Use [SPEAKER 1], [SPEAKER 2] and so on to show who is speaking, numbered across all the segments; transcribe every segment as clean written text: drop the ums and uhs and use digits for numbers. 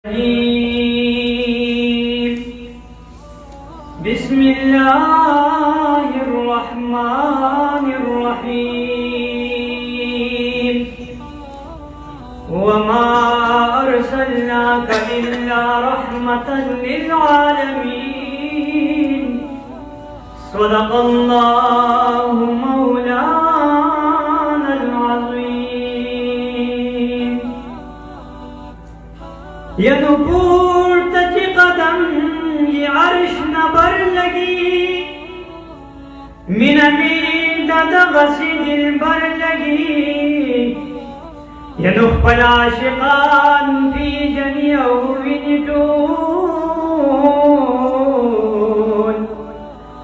[SPEAKER 1] بسم اللہ الرحمن الرحیم وما ارسلناک الا رحمتا للعالمین صدق اللہ مولانا العظیم یدپور تچ قدم یہ عرش نبر لگی من امید دغسی دل بر لگی ینخ پلاشقان فی جنیعو ونٹون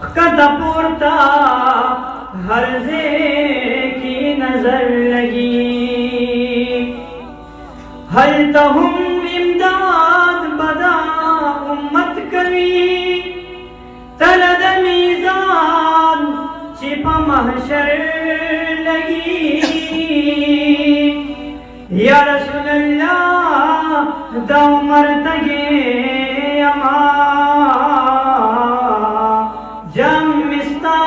[SPEAKER 1] خطا پورتا ہر زے کی نظر لگی حل تہم امداد بدا امت کری تلد میزان چپا محشر لگی یا رسول اللہ دو مرتگے اما جم مستا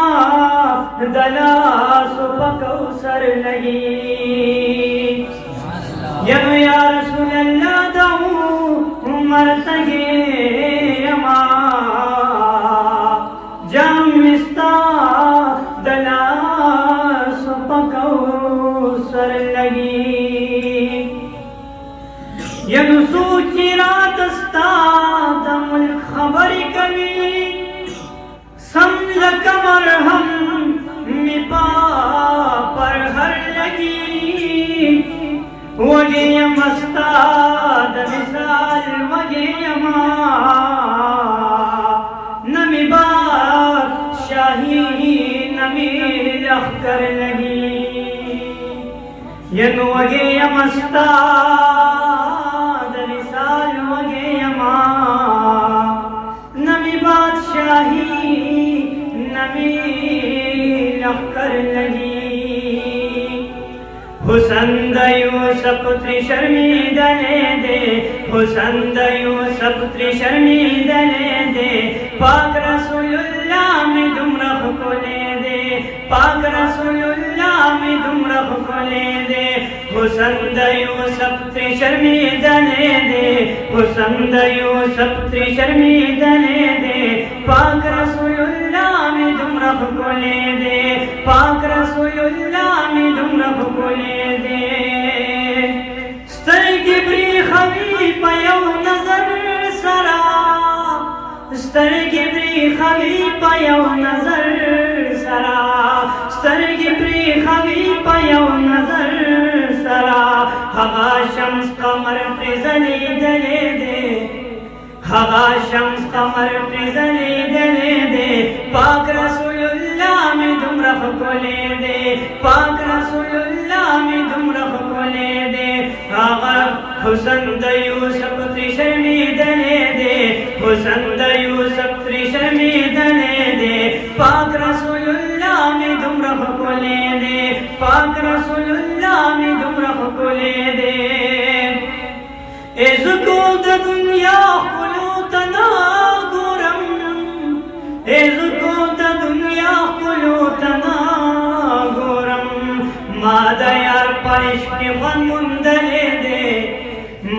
[SPEAKER 1] دلا سپا کوثر لگی یا رسول اللہ دو مرتگے اما جم مستا دلا سپا کوثر لگی ینو سوچی رات استاد ملک خبر کبھی سمجھ کمر ہم مپا پر ہر لگی وگے یم استاد مثال وگے یما نمی بات شاہی نمی لخکر لگی ینو وگے یم استاد مثال وگے یما نمی بات شاہی نمی لخکر لگی حسن دا یوسف پتری شرمید لے دے حسن دا یوسف پتری شرمید لے دے پاک رسول اللہ میں دم رخ کو لے دے پاک رسول اللہ میں دم رخ کو لے دے حسن دا یوسف پتری شرمید لے دے حسن دا یوسف پتری شرمید لے دے پاک رسول اللہ میں دم رخ کو لے دے پاک رسول اللہ میں دم رخ کو لے دے سترگی بری خوی پیو نظر سرا سترگی بری خوی پیو نظر سرا سترگی بری خوی پیو نظر سرا ہوا شمس قمر پرزلی دلے دے ہوا شمس قمر پرزلی دلے دے پاک رسول اللہ میں دم رخ کو لے دے پاک رسول اللہ میں دم رخ کو لے دے آغا حسن دا یوسف پتری شرمید لے دے حسن دا یوسف پتری شرمید لے دے پاک رسول اللہ میں دم رخ کو لے دے پاک رسول اللہ میں دم رخ کو لے دے اے زکو دا دنیا قلوتنا گورم اے زکو دا دنیا قلوتنا گورم مادہ یار پائش کے فن مندلے دے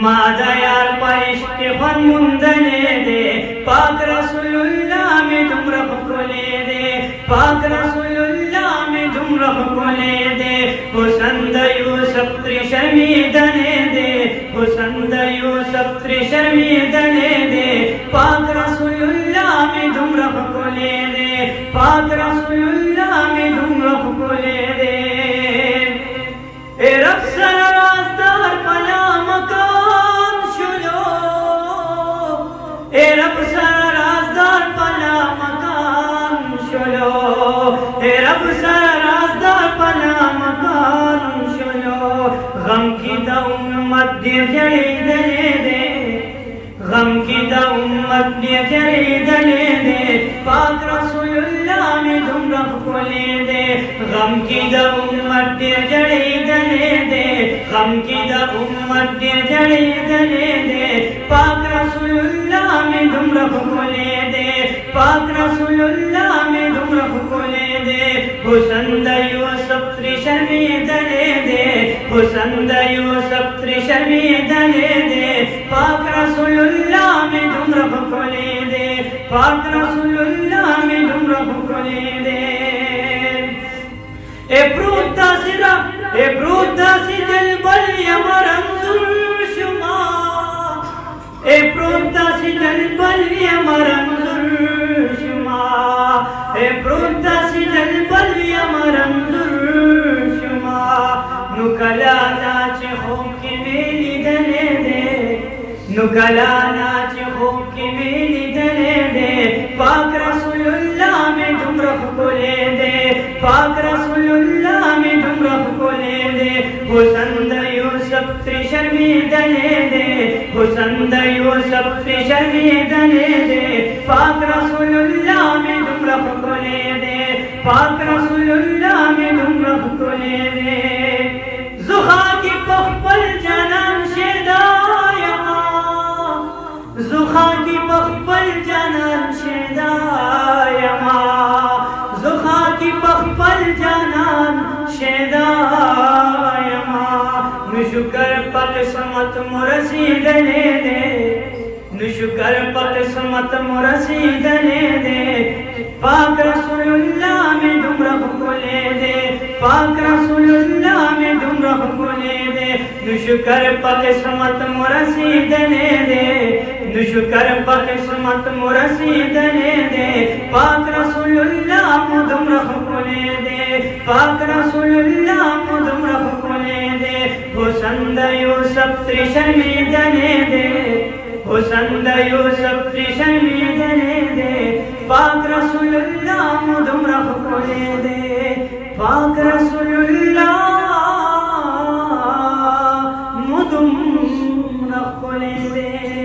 [SPEAKER 1] مادہ یار پائش کے فن مندلے دے پاک رسول اللہ میں دم رخ کو لے دے پاک رسول اللہ میں دم رخ کو لے دے حسن دا یوسف پتری شرمید لے دے حسن دا یوسف پتری شرمید لے دے پاک رسول اللہ میں دم رخ کو لے دے پاک رسول اللہ میں دم رخ کو لے دے اے رب سر رازدار پلا مکان شلو اے رب سر رازدار پلا مکان شلو اے رب سر رازدار پلا مکان شلو غم کی دا امت دے جڑی دلے دے غم کی دا امت دے جڑی دلے دے پاک رسول اللہ میں دم رخ کو لے دے غم کی دا امت دے جڑی دلے دے غم کی دا امت دے جڑی دلے دے پاک رخ کھولے دے پاک رسول اللہ میں دم رخ کھولے دے حسن دا یوسف تری شرمی دلے دے حسن دا یوسف تری شرمی دلے دے پاک رسول اللہ میں دم رخ کھولے دے پاک رسول اللہ میں دم رخ کھولے دے اے پروتا سرا اے پروتا سی جل بل یمر انظر شما اے پروتا سی جل بل یمر انظر شما اے پروتا سی جل بل یمر انظر شما نکلا ناچ خوب کی میلی دلے دے نکلا ناچ خوب کی میلی دلے دے پاک رسول اللہ میں دم رخ کھولے دے پاک رسول اللہ میں دم رخ کھولے دے حسن دا یوسف تری شرمی دلے دے حسن دا یوسف تری شرمی دلے دے پاک رسول اللہ میں دم رخ کھولے دے پاک رسول اللہ میں دم رخ کھولے دے زخا کی پخپل جانان شیدا یما زخا کی پخپل جانان شیدا یما زخا کی پخپل جانان شیدا یما نشکر پک سمت مرسی دلے دے نشکر پک سمت مرسی دلے دے پاک رسول اللہ میں دم رخ کھولے دے پاک رسول اللہ میں دم رخ کھولے دے نشکر پک سمت مرسی دلے دے نشکر پک سمت مرسی دلے دے پاک رسول اللہ میں دم رخ کھولے دے پاک رسول اللہ میں دم رخ کھولے دے حسن دا یوسف تری شرمی دلے دے حسن دا یوسف تری شرمی دلے دے پاک رسول اللہ میں دم رخ کھولے دے پاک رسول اللہ میں دم رخ کھولے دے